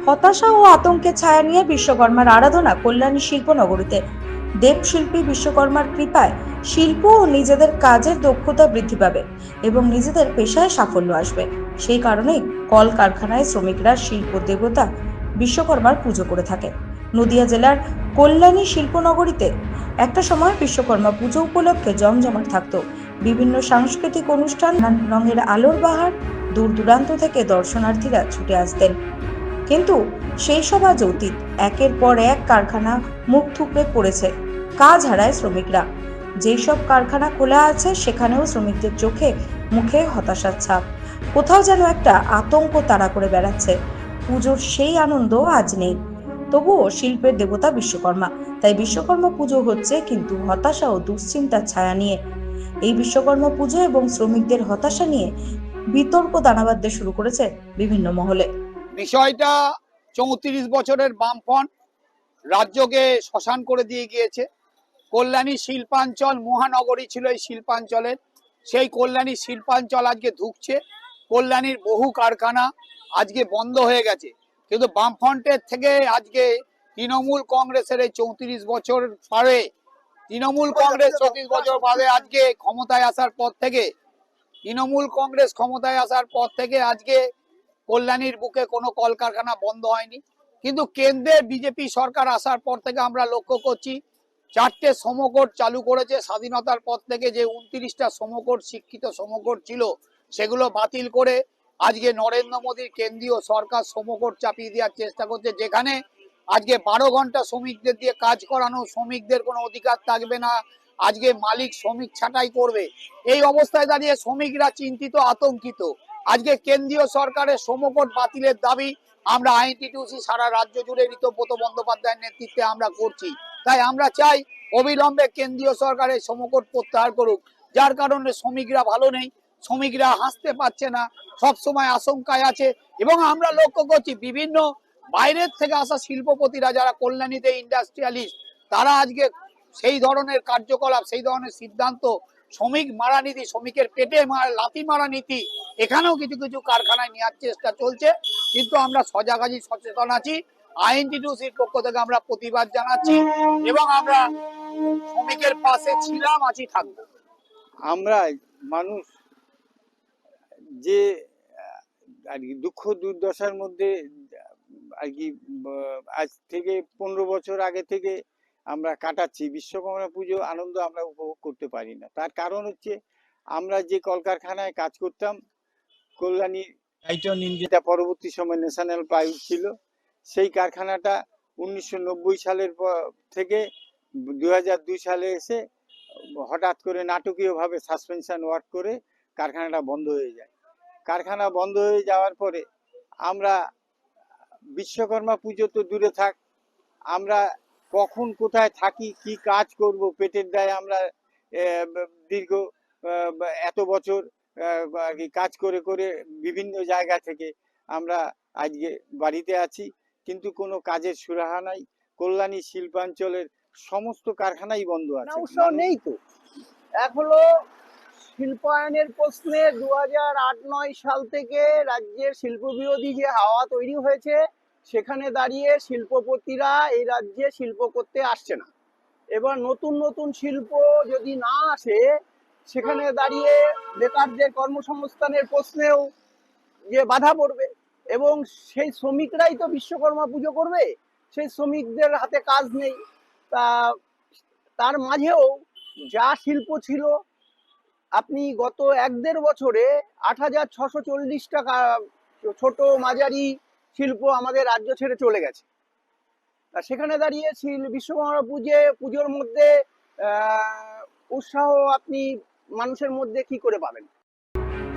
হতাশা ও আতঙ্কের ছায়া নিয়ে বিশ্বকর্মার আরাধনা কল্যাণী শিল্পনগরীতে। দেবশিল্পী বিশ্বকর্মার কৃপায় শিল্প ও নিজেদের কাজের দক্ষতা বৃদ্ধি পাবে এবং নিজেদের পেশায় সাফল্য আসবে। সেই কারণেই কলকারখানায় শ্রমিকরা শিল্প দেবতা বিশ্বকর্মার পুজো করে থাকে। নদিয়া জেলার কল্যাণী শিল্পনগরীতে একটা সময় বিশ্বকর্মা পুজো উপলক্ষে জমজমাট থাকতো। বিভিন্ন সাংস্কৃতিক অনুষ্ঠান, নানান রঙের আলোর বাহার, দূর দূরান্ত থেকে দর্শনার্থীরা ছুটে আসতেন। কিন্তু সেই সব আজ অতীত। একের পর এক কারখানা মুখ থুবড়ে পড়েছে, কাজ হারায় শ্রমিকরা। যেই সব কারখানা খোলা আছে সেখানেও শ্রমিকদের চোখে মুখে হতাশার ছাপ। কোথাও যেন একটা আতঙ্ক তাড়া করে বেড়াচ্ছে। পুজোর সেই আনন্দ আজ নেই। তবুও শিল্পের দেবতা বিশ্বকর্মা, তাই বিশ্বকর্মা পুজো হচ্ছে, কিন্তু হতাশা ও দুশ্চিন্তার ছায়া নিয়ে। এই বিশ্বকর্মা পুজো এবং শ্রমিকদের হতাশা নিয়ে বিতর্ক দানা বাঁধতে শুরু করেছে বিভিন্ন মহলে। বিষয়টা ৩৪ বছরের বামফ্রন্ট রাজ্যকে শ্মশান করে দিয়ে গিয়েছে। কল্যাণী শিল্পাঞ্চল মহানগরী ছিল এই শিল্পাঞ্চলের, সেই কল্যাণী শিল্পাঞ্চল আজকে ধুঁকছে। কল্যাণীর বহু কারখানা আজকে বন্ধ হয়ে গেছে, কিন্তু বামফ্রন্টের থেকে আজকে তৃণমূল কংগ্রেসের এই ৩৪ বছর পরে, তৃণমূল কংগ্রেস ৩৪ বছর পরে আজকে ক্ষমতায় আসার পর থেকে, তৃণমূল কংগ্রেস ক্ষমতায় আসার পর থেকে আজকে কল্যাণীর বুকে কোনো কলকারখানা বন্ধ হয়নি। কিন্তু কেন্দ্রের বিজেপি সরকার আসার পর থেকে আমরা লক্ষ্য করছি 4টে শ্রমকোড চালু করেছে। স্বাধীনতার পর থেকে যে 29টা শ্রমকোড, শিক্ষিত শ্রমকোড ছিল, সেগুলো বাতিল করে আজকে নরেন্দ্র মোদীর কেন্দ্রীয় সরকার শ্রমকোড চাপিয়ে দেওয়ার চেষ্টা করছে, যেখানে আজকে 12 ঘন্টা শ্রমিকদের দিয়ে কাজ করানো, শ্রমিকদের কোনো অধিকার থাকবে না। আজকে মালিক শ্রমিক ছাঁটাই করবে। এই অবস্থায় দাঁড়িয়ে শ্রমিকরা চিন্তিত, আতঙ্কিত। আজকে কেন্দ্রীয় সরকারের শ্রমকোড বাতিলের দাবি আমরা আইএনটিটিউসি সারা রাজ্য জুড়ে ঋতব্রত বন্দ্যোপাধ্যায়ের নেতৃত্বে আমরা করছি। তাই আমরা চাই অবিলম্বে কেন্দ্রীয় সরকারের শ্রমকোড প্রত্যাহার করুক। যার কারণে শ্রমিকরা ভালো নেই, শ্রমিকরা হাসতে পারছে না, সবসময় আশঙ্কায় আছে। এবং আমরা লক্ষ্য করছি বিভিন্ন বাইরের থেকে আসা শিল্পপতিরা যারা কল্যাণীতে ইন্ডাস্ট্রিয়ালিস্ট, তারা আজকে সেই ধরনের কার্যকলাপ, সেই ধরনের সিদ্ধান্ত, শ্রমিক মারা নীতি, শ্রমিকের পেটে লাথি মারা নীতি এখানেও কিছু কিছু কারখানায় নেওয়ার চেষ্টা চলছে। কিন্তু আমরা সজাগ আছি, সচেতন আছি। আইএনটিটিউসির পক্ষ থেকে আমরা প্রতিবাদ জানাচ্ছি এবং আমরা শ্রমিকের পাশে ছিলাম, আছি, থাকবো। আমরা মানুষ যে আর কি দুঃখ দুর্দশার মধ্যে আর কি আজ থেকে 15 বছর আগে থেকে আমরা কাটাচ্ছি, বিশ্বকর্মা পুজো আনন্দ আমরা উপভোগ করতে পারি না। তার কারণ হচ্ছে আমরা যে কলকারখানায় কাজ করতাম, কল্যাণী টাইটন ইন্ডিয়া পরবর্তী সময় ন্যাশনাল প্লাইউড ছিল, সেই কারখানাটা 1990 সালের থেকে 2002 সালে এসে হঠাৎ করে নাটকীয়ভাবে সাসপেনশন ওয়ার্ক করে কারখানাটা বন্ধ হয়ে যায়। কারখানা বন্ধ হয়ে যাওয়ার পরে আমরা বিশ্বকর্মা পুজো তো দূরে থাক, আমরা কখন কোথায় থাকি, কি কাজ করব, পেটের দায়ে আমরা দীর্ঘ এত বছর আর কি কাজ করে করে বিভিন্ন জায়গা থেকে আমরা আজকে বাড়িতে আছি, কিন্তু কোনো কাজের সুরাহা নাই। কল্যাণী শিল্পাঞ্চলের সমস্ত কারখানাই বন্ধ আছে। উৎসাহ নেই তো। এক হলো শিল্পায়নের প্রশ্নে 2008-9 সাল থেকে রাজ্যের শিল্প বিরোধী যে হাওয়া তৈরি হয়েছে, সেখানে দাঁড়িয়ে শিল্পপতিরা এই রাজ্যে শিল্প করতে আসছে না। এবার নতুন নতুন শিল্প যদি না আসে, সেখানে দাঁড়িয়ে বেকারদের কর্মসংস্থানের প্রশ্নেও যে বাধা পড়বে। এবং সেই শ্রমিকরাই তো বিশ্বকর্মা পুজো করবে, সেই শ্রমিকদের হাতে কাজ নেই। তা তার মাঝেও যা শিল্প ছিল, আপনি গত 1-1.5 বছরে 8,640টা ছোট মাঝারি শিল্প আমাদের রাজ্য ছেড়ে চলে গেছে। সেখানে দাঁড়িয়ে বিশ্বকর্মা পুজোর মধ্যে উৎসাহ আপনি মানুষের মধ্যে কি করে পাবেন?